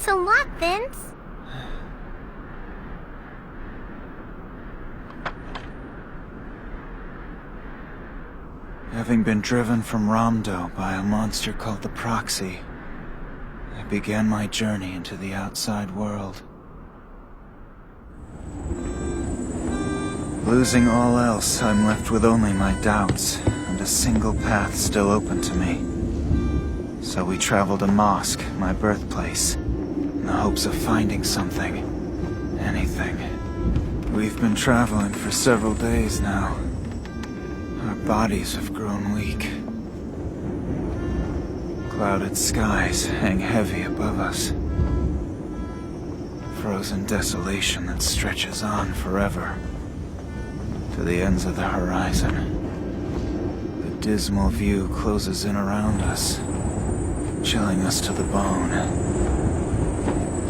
Thanks a lot, Vince. Having been driven from Ramdo by a monster called the Proxy, I began my journey into the outside world. Losing all else, I'm left with only my doubts, and a single path still open to me. So we traveled to Mosque, my birthplace, in the hopes of finding something. Anything. We've been traveling for several days now. Our bodies have grown weak. Clouded skies hang heavy above us. Frozen desolation that stretches on forever. To the ends of the horizon. The dismal view closes in around us, chilling us to the bone.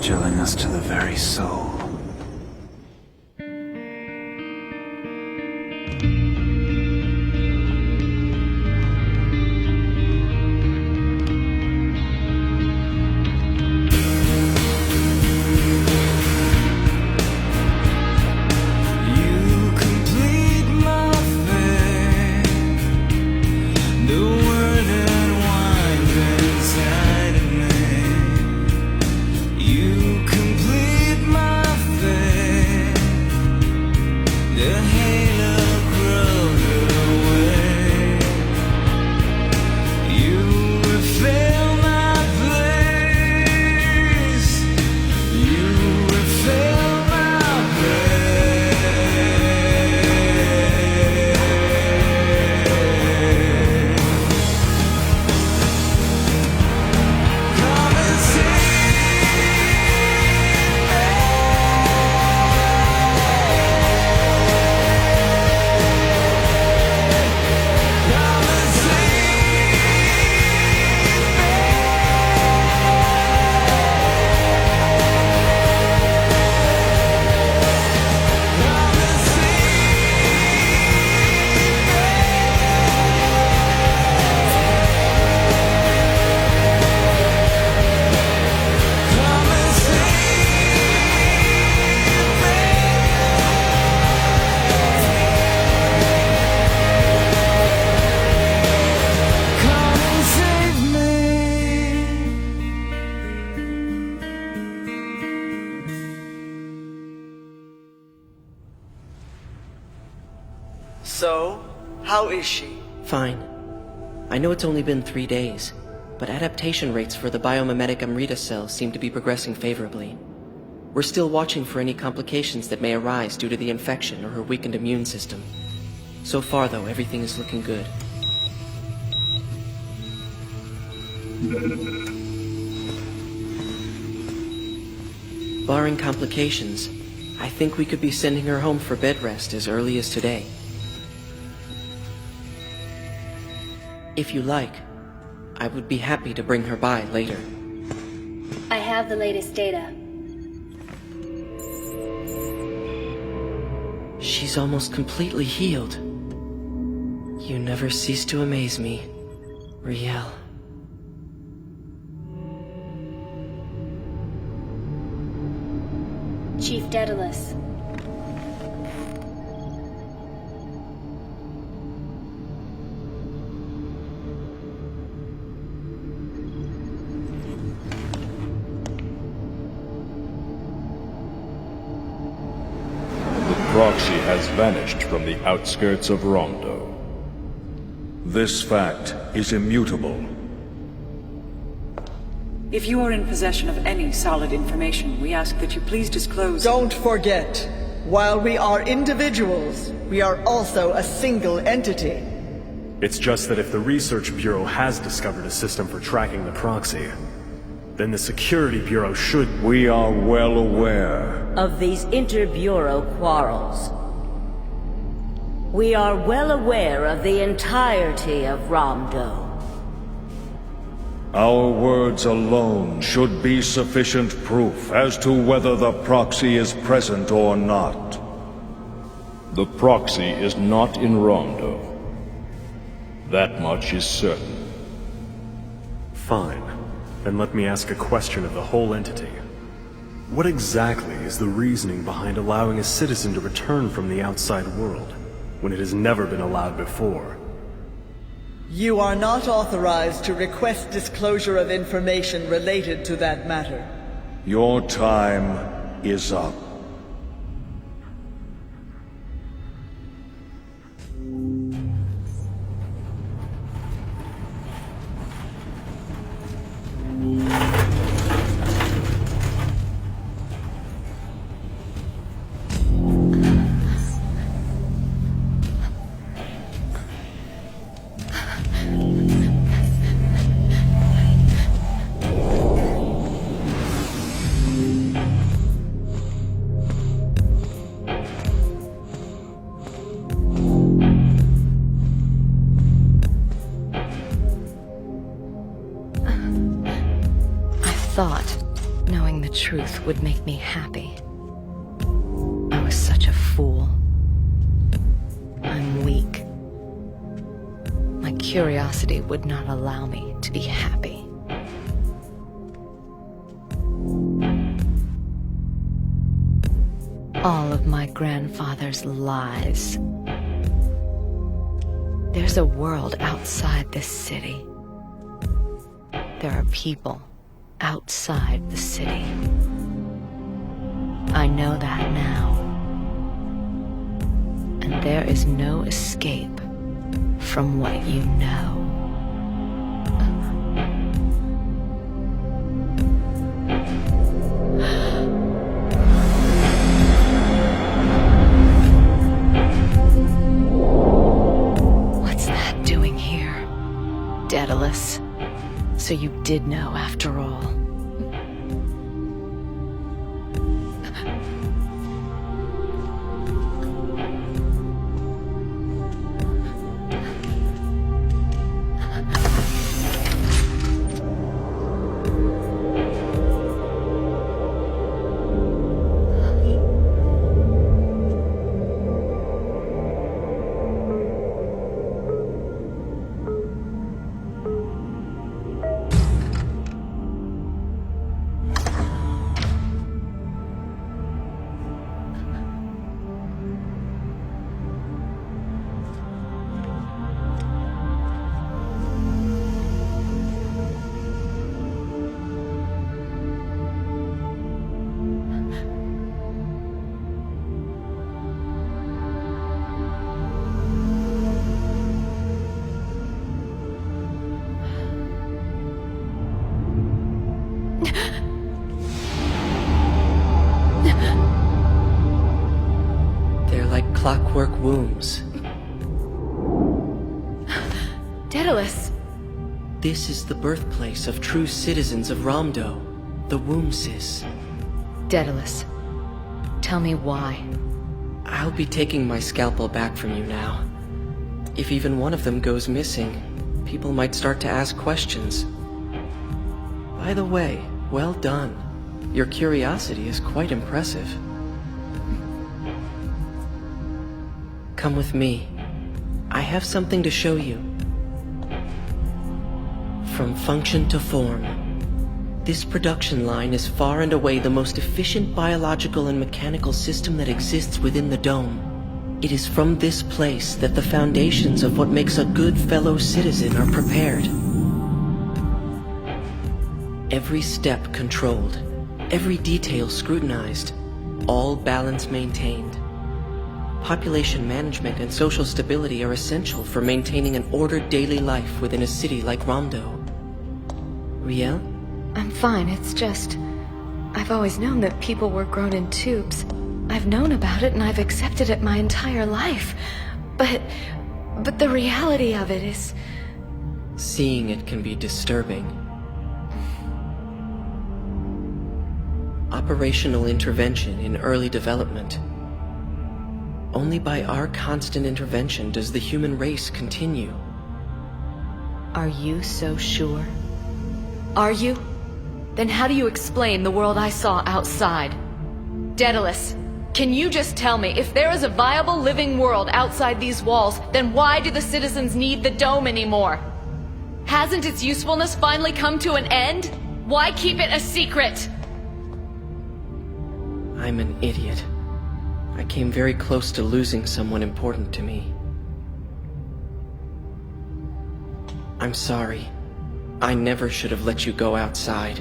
Chilling us to the very soul. So, how is she? Fine. I know it's only been 3 days, but adaptation rates for the biomimetic Amrita cells seem to be progressing favorably. We're still watching for any complications that may arise due to the infection or her weakened immune system. So far, though, everything is looking good. Barring complications, I think we could be sending her home for bed rest as early as today. If you like, I would be happy to bring her by later. I have the latest data. She's almost completely healed. You never cease to amaze me, Riel. Chief Daedalus. Proxy has vanished from the outskirts of Rondo. This fact is immutable. If you are in possession of any solid information, we ask that you please disclose. Don't forget, while we are individuals, we are also a single entity. It's just that if the Research Bureau has discovered a system for tracking the Proxy, then the Security Bureau should... We are well aware of these inter-bureau quarrels. We are well aware of the entirety of Ramdo. our words alone should be sufficient proof as to whether the Proxy is present or not. The Proxy is not in Rondo. That much is certain. Fine. Then let me ask a question of the whole entity. What exactly is the reasoning behind allowing a citizen to return from the outside world, when it has never been allowed before? You are not authorized to request disclosure of information related to that matter. Your time is up. Thought knowing the truth would make me happy. I was such a fool. I'm weak. My curiosity would not allow me to be happy. All of my grandfather's lies. There's a world outside this city. There are people outside the city. I know that now. And there is no escape from what you know. What's that doing here? Daedalus. So you did know after all. Clockwork wombs. Daedalus! This is the birthplace of true citizens of Ramdo, the Wombsis. Daedalus, tell me why. I'll be taking my scalpel back from you now. If even one of them goes missing, people might start to ask questions. By the way, well done. Your curiosity is quite impressive. Come with me. I have something to show you. From function to form. This production line is far and away the most efficient biological and mechanical system that exists within the dome. It is from this place that the foundations of what makes a good fellow citizen are prepared. Every step controlled, every detail scrutinized, all balance maintained. Population management and social stability are essential for maintaining an ordered daily life within a city like Ramdo. Riel? I'm fine, it's just... I've always known that people were grown in tubes. I've known about it and I've accepted it my entire life. But the reality of it is... Seeing it can be disturbing. Operational intervention in early development. Only by our constant intervention does the human race continue. Are you so sure? Are you? Then how do you explain the world I saw outside? Daedalus, can you just tell me, if there is a viable living world outside these walls, then why do the citizens need the dome anymore? Hasn't its usefulness finally come to an end? Why keep it a secret? I'm an idiot. I came very close to losing someone important to me. I'm sorry. I never should have let you go outside.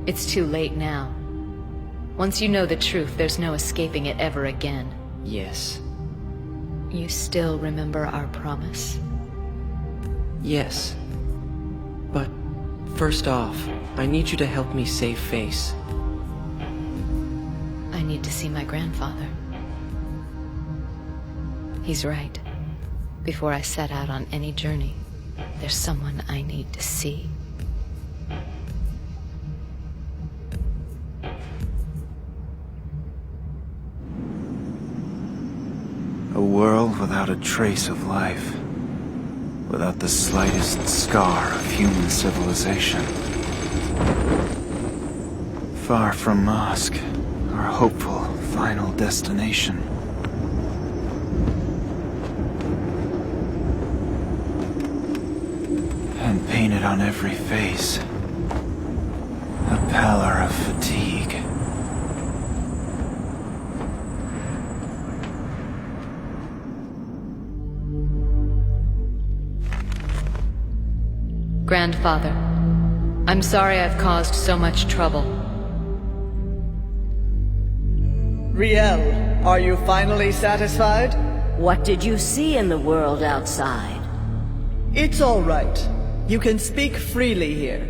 It's too late now. Once you know the truth, there's no escaping it ever again. Yes. You still remember our promise? Yes. But first off, I need you to help me save Face. I need to see my grandfather. He's right. Before I set out on any journey, there's someone I need to see. A world without a trace of life. Without the slightest scar of human civilization. Far from Mosque, our hopeful final destination. And painted on every face, a pallor of fatigue. Grandfather, I'm sorry I've caused so much trouble. Riel, are you finally satisfied? What did you see in the world outside? It's all right. You can speak freely here.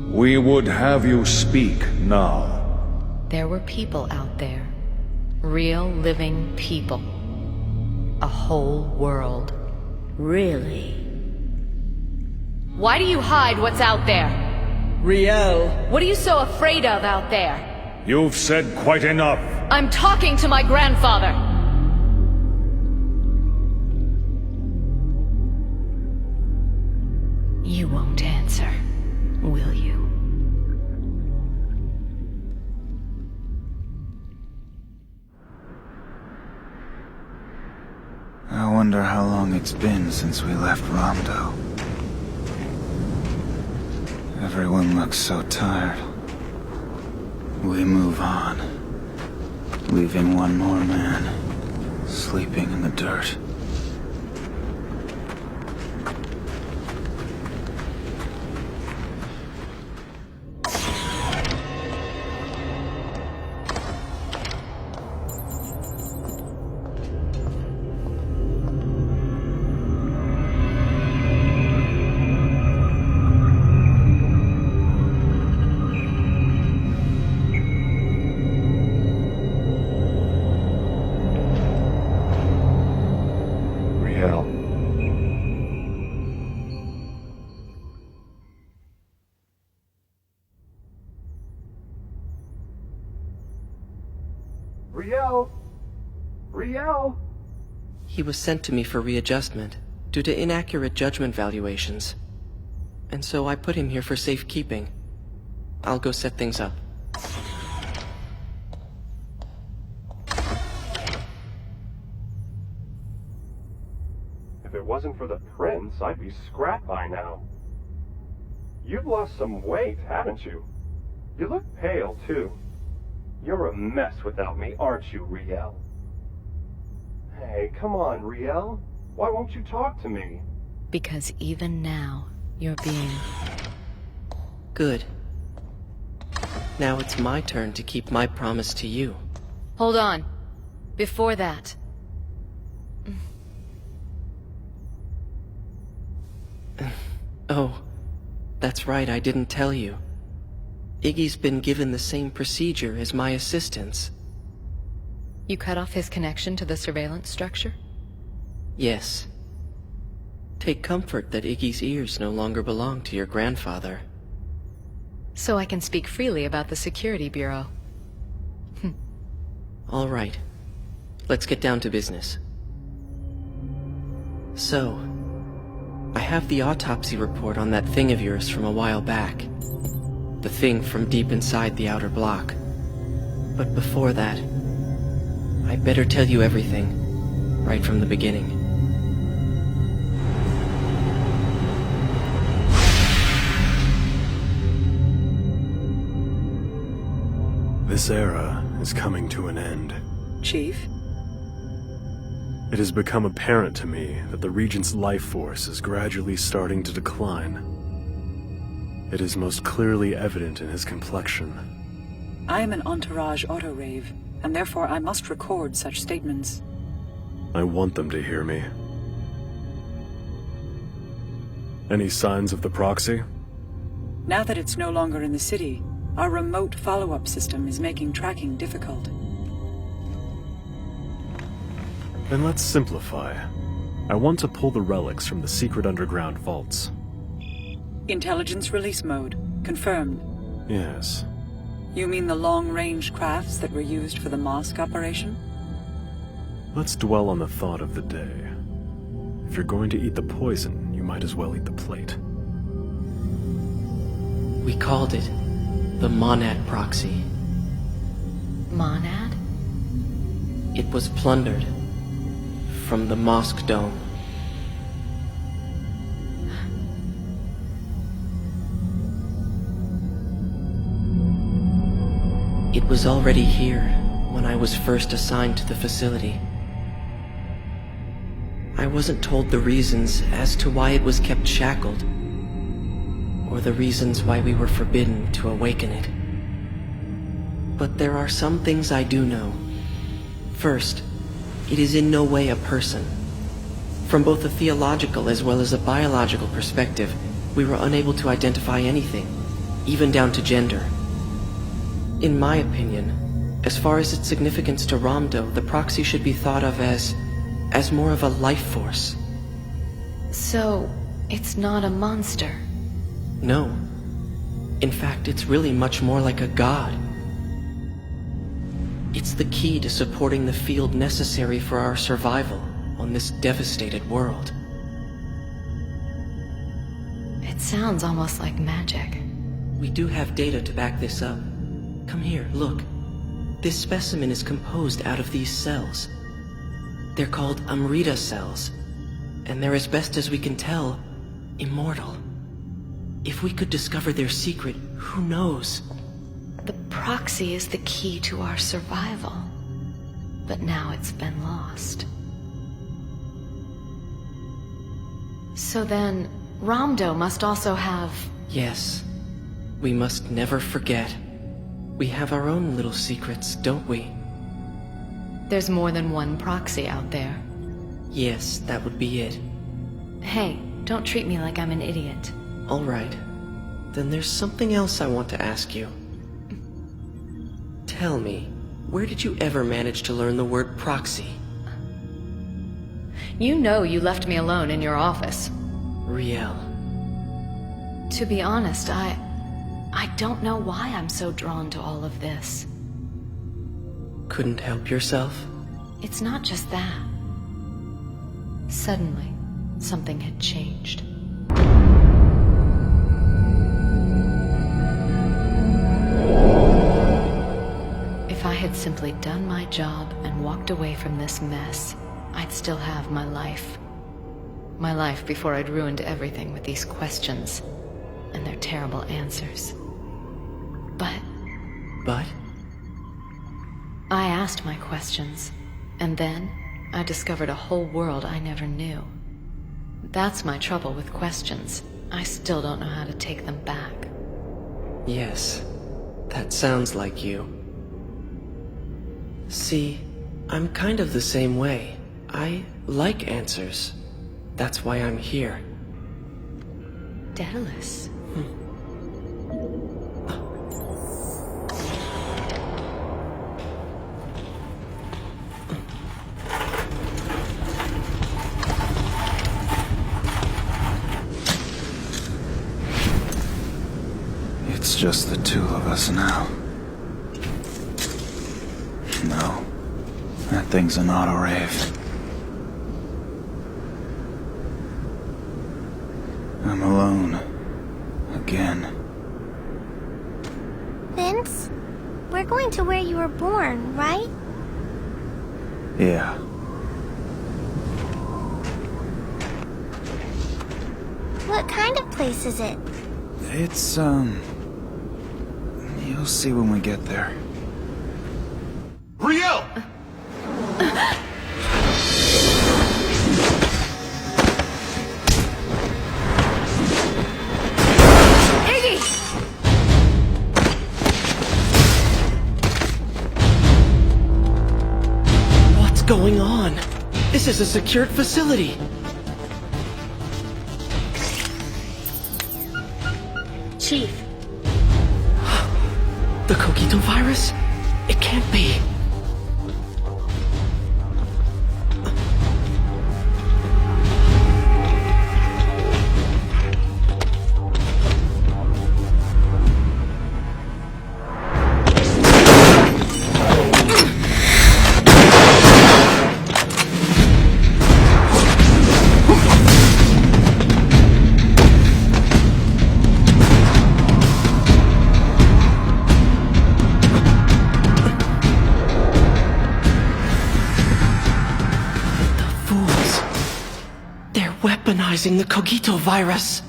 We would have you speak now. There were people out there. Real living people. A whole world. Really? Why do you hide what's out there? Riel, What are you so afraid of out there? You've said quite enough. I'm talking to my grandfather! You won't answer, will you? I wonder how long it's been since we left Rondo. Everyone looks so tired. We move on, leaving one more man, sleeping in the dirt. Riel! He was sent to me for readjustment, due to inaccurate judgment valuations. And so I put him here for safekeeping. I'll go set things up. If it wasn't for the prince, I'd be scrapped by now. You've lost some weight, haven't you? You look pale, too. You're a mess without me, aren't you, Riel? Hey, come on, Riel. Why won't you talk to me? Because even now, you're being... Good. Now it's my turn to keep my promise to you. Hold on. Before that... Oh, that's right, I didn't tell you. Iggy's been given the same procedure as my assistants. You cut off his connection to the surveillance structure? Yes. Take comfort that Iggy's ears no longer belong to your grandfather. So I can speak freely about the Security Bureau. All right. Let's get down to business. So, I have the autopsy report on that thing of yours from a while back. The thing from deep inside the outer block. But before that, I'd better tell you everything, right from the beginning. This era is coming to an end. Chief? It has become apparent to me that the Regent's life force is gradually starting to decline. It is most clearly evident in his complexion. I am an entourage autorave, and therefore I must record such statements. I want them to hear me. Any signs of the proxy? Now that it's no longer in the city, our remote follow-up system is making tracking difficult. Then let's simplify. I want to pull the relics from the secret underground vaults. Intelligence release mode. Confirmed. Yes. You mean the long-range crafts that were used for the mosque operation? Let's dwell on the thought of the day. If you're going to eat the poison, you might as well eat the plate. We called it the Monad Proxy. Monad? It was plundered from the mosque dome. It was already here when I was first assigned to the facility. I wasn't told the reasons as to why it was kept shackled, or the reasons why we were forbidden to awaken it. But there are some things I do know. First, it is in no way a person. From both a theological as well as a biological perspective, we were unable to identify anything, even down to gender. In my opinion, as far as its significance to Ramdo, the proxy should be thought of as more of a life force. So, it's not a monster? No. In fact, it's really much more like a god. It's the key to supporting the field necessary for our survival on this devastated world. It sounds almost like magic. We do have data to back this up. Come here, look. This specimen is composed out of these cells. They're called Amrita cells, and they're, as best as we can tell, immortal. If we could discover their secret, who knows? The proxy is the key to our survival, but now it's been lost. So then, Ramdo must also have... Yes. We must never forget. We have our own little secrets, don't we? There's more than one proxy out there. Yes, that would be it. Hey, don't treat me like I'm an idiot. All right. Then there's something else I want to ask you. Tell me, where did you ever manage to learn the word proxy? You know you left me alone in your office. Riel. To be honest, I don't know why I'm so drawn to all of this. Couldn't help yourself? It's not just that. Suddenly, something had changed. If I had simply done my job and walked away from this mess, I'd still have my life. My life before I'd ruined everything with these questions and their terrible answers. But? I asked my questions, and then I discovered a whole world I never knew. That's my trouble with questions. I still don't know how to take them back. Yes, that sounds like you. See, I'm kind of the same way. I like answers. That's why I'm here. Daedalus. It's just the two of us now. No, that thing's an auto-rave. I'm alone. Again. Vince, we're going to where you were born, right? Yeah. What kind of place is it? It's, you'll see when we get there. Riel! What's going on? This is a secured facility. Chief, The Cogito virus? It can't be. Weaponizing the Cogito virus.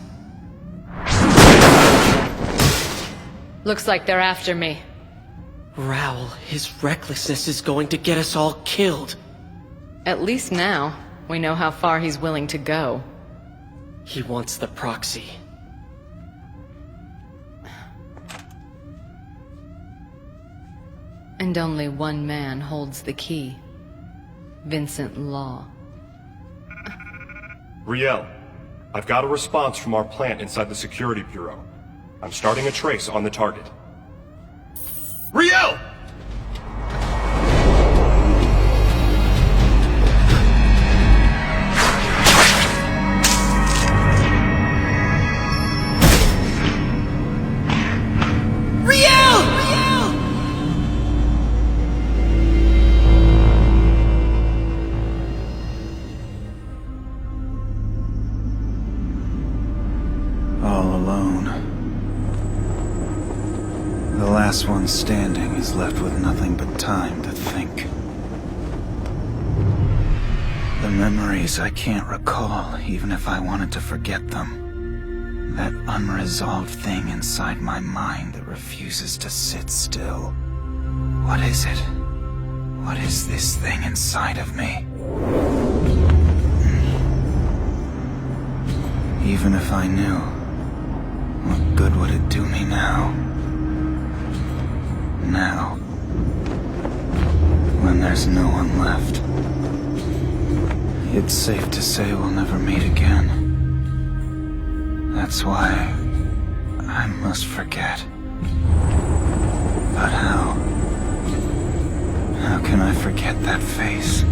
Looks like they're after me. Raoul, his recklessness is going to get us all killed. At least now, we know how far he's willing to go. He wants the proxy. And only one man holds the key. Vincent Law. Riel, I've got a response from our plant inside the Security Bureau. I'm starting a trace on the target. Riel! The last one standing is left with nothing but time to think. The memories I can't recall, even if I wanted to forget them. That unresolved thing inside my mind that refuses to sit still. What is it? What is this thing inside of me? Even if I knew, what good would it do me now? Now, when there's no one left, it's safe to say we'll never meet again. That's why I must forget. But how? How can I forget that face?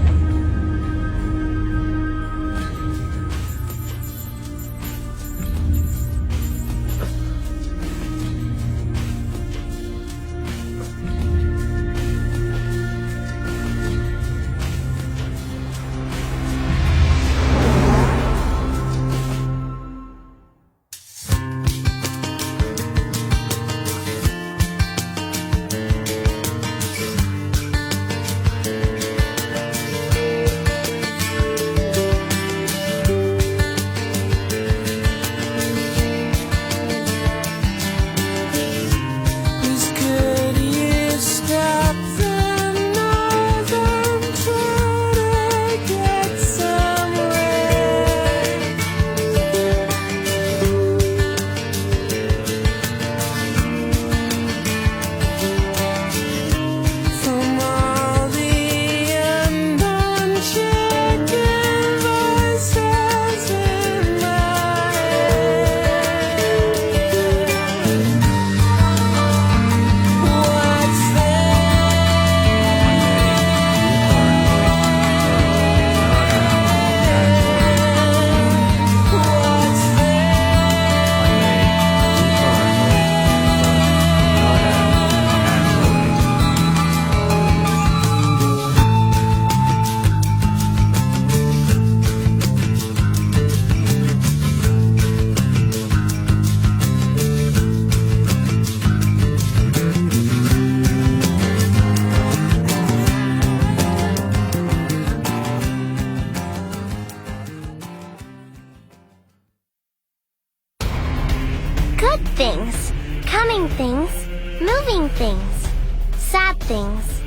Things, coming things, moving things, sad things,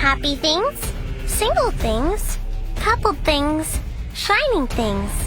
Happy things, single things, coupled things, shining things.